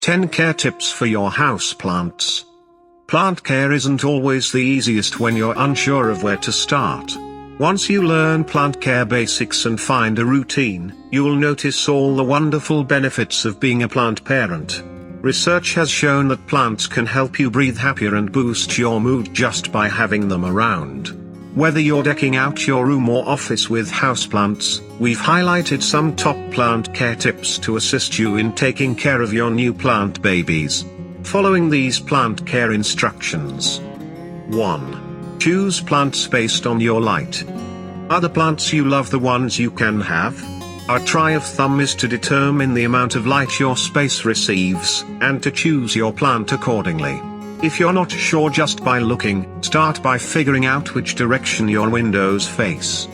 10 Care Tips for Your Houseplants. Plant care isn't always the easiest when you're unsure of where to start. Once you learn plant care basics and find a routine, you'll notice all the wonderful benefits of being a plant parent. Research has shown that plants can help you breathe happier and boost your mood just by having them around. Whether you're decking out your room or office with houseplants, we've highlighted some top plant care tips to assist you in taking care of your new plant babies. Following these plant care instructions. 1. Choose plants based on your light. Are the plants you love the ones you can have? Our try of thumb is to determine the amount of light your space receives, and to choose your plant accordingly. If you're not sure just by looking, start by figuring out which direction your windows face.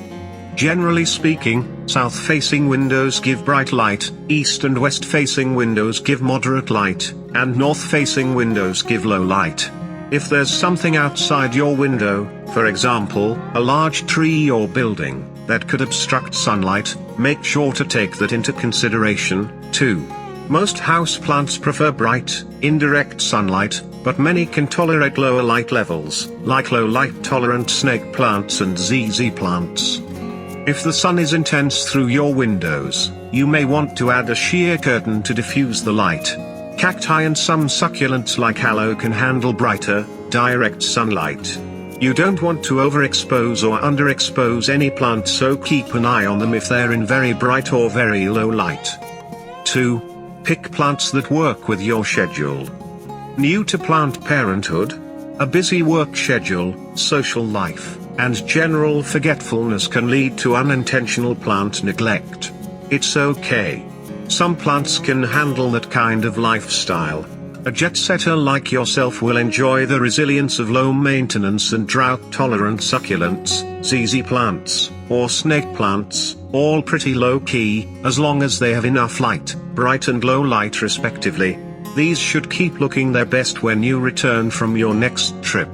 Generally speaking, south-facing windows give bright light, east and west-facing windows give moderate light, and north-facing windows give low light. If there's something outside your window, for example, a large tree or building, that could obstruct sunlight, make sure to take that into consideration, too. Most houseplants prefer bright, indirect sunlight, but many can tolerate lower light levels, like low light tolerant snake plants and ZZ plants. If the sun is intense through your windows, you may want to add a sheer curtain to diffuse the light. Cacti and some succulents like aloe can handle brighter, direct sunlight. You don't want to overexpose or underexpose any plant, so keep an eye on them if they're in very bright or very low light. 2. Pick plants that work with your schedule. New to plant parenthood? A busy work schedule, social life, and general forgetfulness can lead to unintentional plant neglect. It's okay. Some plants can handle that kind of lifestyle. A jet-setter like yourself will enjoy the resilience of low-maintenance and drought-tolerant succulents, ZZ plants, or snake plants, all pretty low-key, as long as they have enough light, bright and low light respectively. These should keep looking their best when you return from your next trip.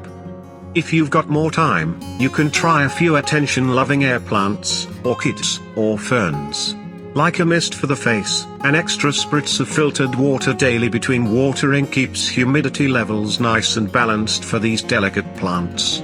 If you've got more time, you can try a few attention-loving air plants, orchids, or ferns. Like a mist for the face, an extra spritz of filtered water daily between watering keeps humidity levels nice and balanced for these delicate plants.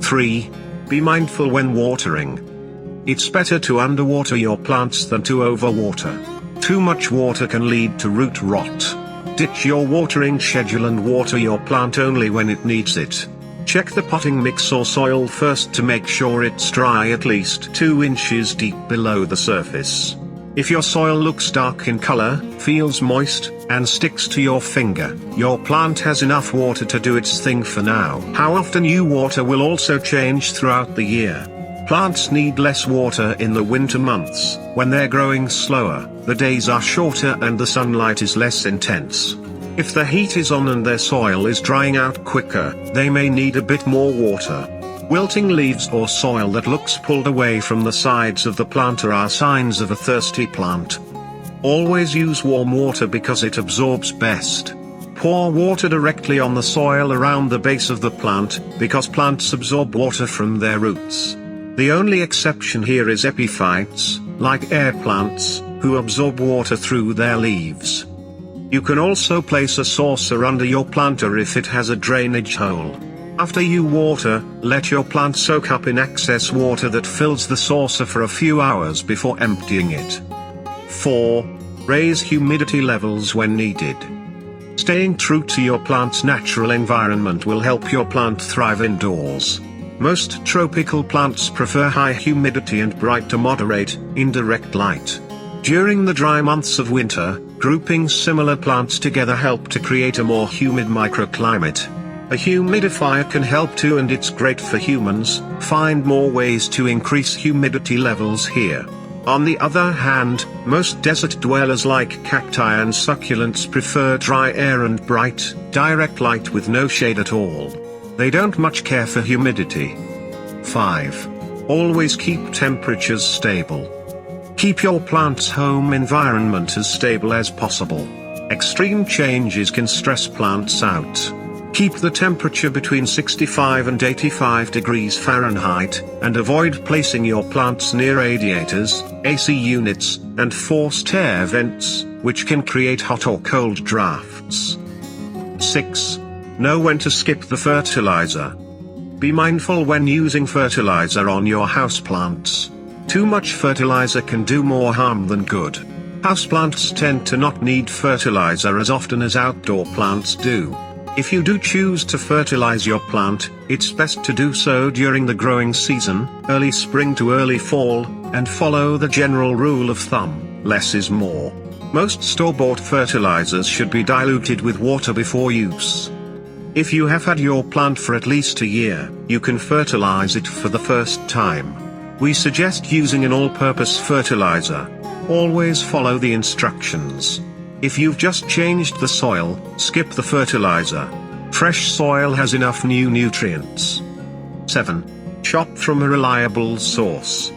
3. Be mindful when watering. It's better to underwater your plants than to overwater. Too much water can lead to root rot. Ditch your watering schedule and water your plant only when it needs it. Check the potting mix or soil first to make sure it's dry at least 2 inches deep below the surface. If your soil looks dark in color, feels moist, and sticks to your finger, your plant has enough water to do its thing for now. How often you water will also change throughout the year. Plants need less water in the winter months, when they're growing slower, the days are shorter and the sunlight is less intense. If the heat is on and their soil is drying out quicker, they may need a bit more water. Wilting leaves or soil that looks pulled away from the sides of the planter are signs of a thirsty plant. Always use warm water because it absorbs best. Pour water directly on the soil around the base of the plant, because plants absorb water from their roots. The only exception here is epiphytes, like air plants, who absorb water through their leaves. You can also place a saucer under your planter if it has a drainage hole. After you water, let your plant soak up in excess water that fills the saucer for a few hours before emptying it. 4. Raise humidity levels when needed. Staying true to your plant's natural environment will help your plant thrive indoors. Most tropical plants prefer high humidity and bright to moderate, indirect light. During the dry months of winter, grouping similar plants together help to create a more humid microclimate. A humidifier can help too, and it's great for humans. Find more ways to increase humidity levels here. On the other hand, most desert dwellers like cacti and succulents prefer dry air and bright, direct light with no shade at all. They don't much care for humidity. 5. Always keep temperatures stable. Keep your plant's home environment as stable as possible. Extreme changes can stress plants out. Keep the temperature between 65 and 85 degrees Fahrenheit, and avoid placing your plants near radiators, AC units, and forced air vents. which can create hot or cold drafts. 6. Know when to skip the fertilizer. Be mindful when using fertilizer on your houseplants. Too much fertilizer can do more harm than good. Houseplants tend to not need fertilizer as often as outdoor plants do. If you do choose to fertilize your plant, it's best to do so during the growing season, early spring to early fall, and follow the general rule of thumb, less is more. Most store-bought fertilizers should be diluted with water before use. If you have had your plant for at least a year, you can fertilize it for the first time. We suggest using an all-purpose fertilizer. Always follow the instructions. If you've just changed the soil, skip the fertilizer. Fresh soil has enough new nutrients. 7. Shop from a reliable source.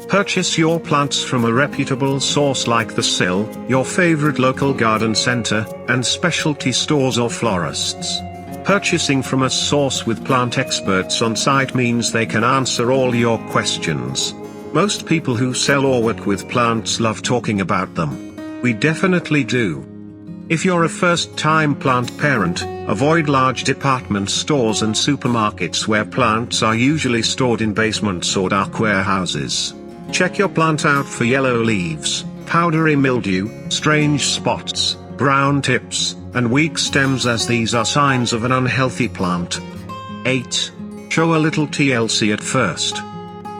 Purchase your plants from a reputable source like the Sill, your favorite local garden center, and specialty stores or florists. Purchasing from a source with plant experts on site means they can answer all your questions. Most people who sell or work with plants love talking about them. We definitely do. If you're a first-time plant parent, avoid large department stores and supermarkets where plants are usually stored in basements or dark warehouses. Check your plant out for yellow leaves, powdery mildew, strange spots, brown tips, and weak stems, as these are signs of an unhealthy plant. 8. Show a little TLC at first.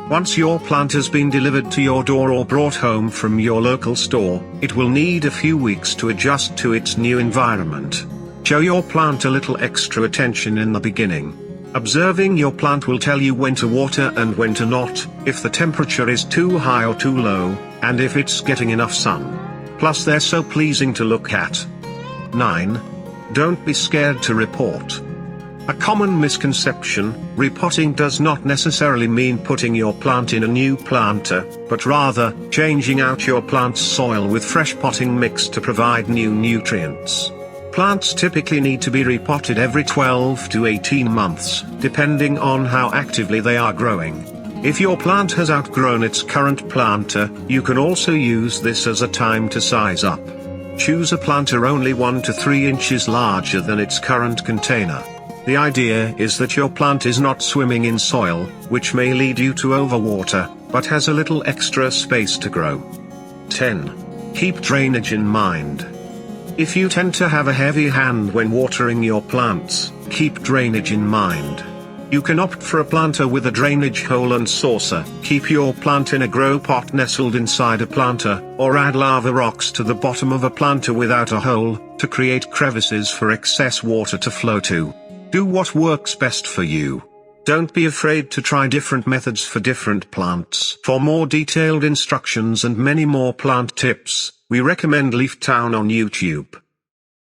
Once your plant has been delivered to your door or brought home from your local store, it will need a few weeks to adjust to its new environment. Show your plant a little extra attention in the beginning. Observing your plant will tell you when to water and when to not, if the temperature is too high or too low, and if it's getting enough sun. Plus, they're so pleasing to look at. 9. Don't be scared to repot. A common misconception: repotting does not necessarily mean putting your plant in a new planter, but rather, changing out your plant's soil with fresh potting mix to provide new nutrients. Plants typically need to be repotted every 12 to 18 months, depending on how actively they are growing. If your plant has outgrown its current planter, you can also use this as a time to size up. Choose a planter only 1 to 3 inches larger than its current container. The idea is that your plant is not swimming in soil, which may lead you to overwater, but has a little extra space to grow. 10. Keep drainage in mind. If you tend to have a heavy hand when watering your plants, keep drainage in mind. You can opt for a planter with a drainage hole and saucer, keep your plant in a grow pot nestled inside a planter, or add lava rocks to the bottom of a planter without a hole, to create crevices for excess water to flow to. Do what works best for you. Don't be afraid to try different methods for different plants. For more detailed instructions and many more plant tips, we recommend Leaf Town on YouTube.